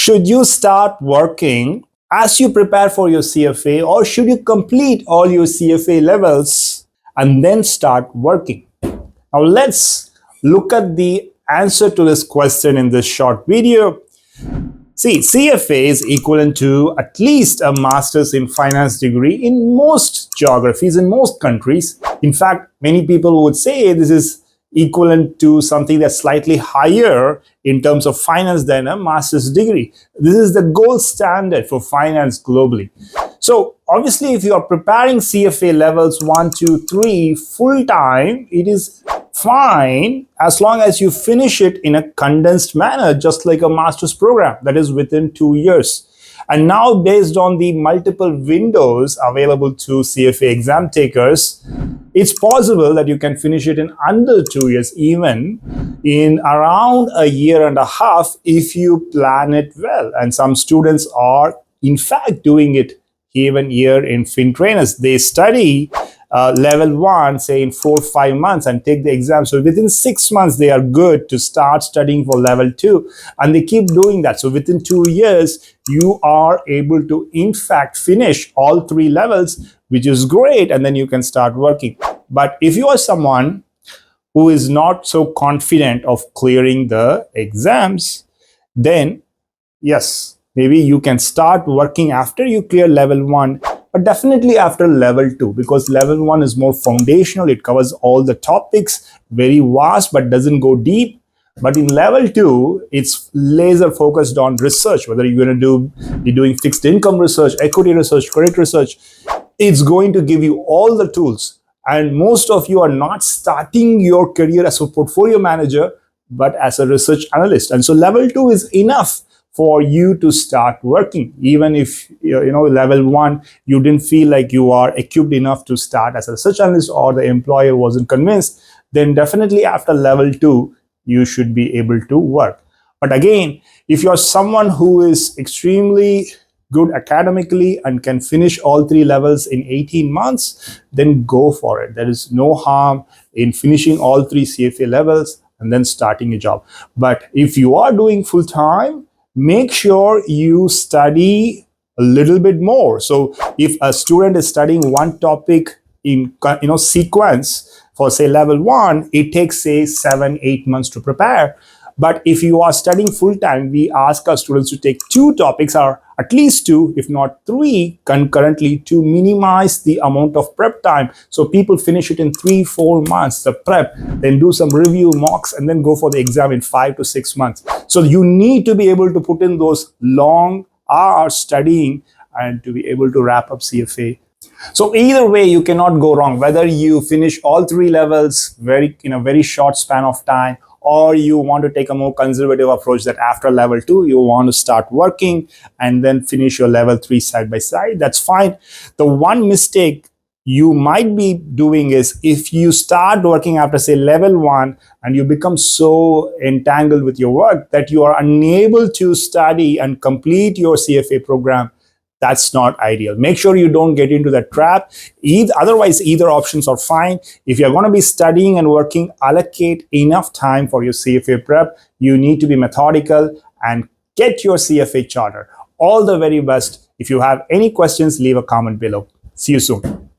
Should you start working as you prepare for your CFA, or should you complete all your CFA levels and then start working? Now let's look at the answer to this question in this short video. See, CFA is equivalent to at least a master's in finance degree in most geographies, in most countries. In fact, many people would say this is equivalent to something that's slightly higher in terms of finance than a master's degree. This is the gold standard for finance globally. So obviously, if you are preparing CFA levels 1, 2, 3 full time, it is fine as long as you finish it in a condensed manner, just like a master's program, that is within 2 years. And now, based on the multiple windows available to CFA exam takers, it's possible that you can finish it in under 2 years, even in around a year and a half if you plan it well. And some students are in fact doing it even here in FinTrainers. They study level 1, say in 4 or 5 months, and take the exam. So within 6 months, they are good to start studying for level 2. And they keep doing that. So within 2 years, you are able to, in fact, finish all 3 levels, which is great. And then you can start working. But if you are someone who is not so confident of clearing the exams, then yes, maybe you can start working after you clear level 1. But definitely after level 2, because level 1 is more foundational. It covers all the topics, very vast, but doesn't go deep. But in level 2, it's laser focused on research, whether you're going to be doing fixed income research, equity research, credit research. It's going to give you all the tools. And most of you are not starting your career as a portfolio manager, but as a research analyst. And so level 2 is enough for you to start working. Even if, level 1, you didn't feel like you are equipped enough to start as a research analyst, or the employer wasn't convinced, then definitely after level 2, you should be able to work. But again, if you're someone who is extremely good academically and can finish all 3 levels in 18 months, then go for it. There is no harm in finishing all 3 CFA levels and then starting a job. But if you are doing full time, make sure you study a little bit more. So if a student is studying one topic in sequence for say level 1, it takes say 7-8 months to prepare. But if you are studying full time, we ask our students to take 2 topics, or at least 2, if not 3, concurrently, to minimize the amount of prep time. So people finish it in 3-4 months, the prep, then do some review mocks, and then go for the exam in 5 to 6 months. So you need to be able to put in those long hours studying and to be able to wrap up CFA. So either way, you cannot go wrong, whether you finish all 3 levels in a very short span of time, or you want to take a more conservative approach that after level 2, you want to start working and then finish your level 3 side by side. That's fine. The one mistake you might be doing is if you start working after say level 1 and you become so entangled with your work that you are unable to study and complete your CFA program. That's not ideal. Make sure you don't get into that trap. Otherwise, either options are fine. If you're going to be studying and working, allocate enough time for your CFA prep. You need to be methodical and get your CFA charter. All the very best. If you have any questions, leave a comment below. See you soon.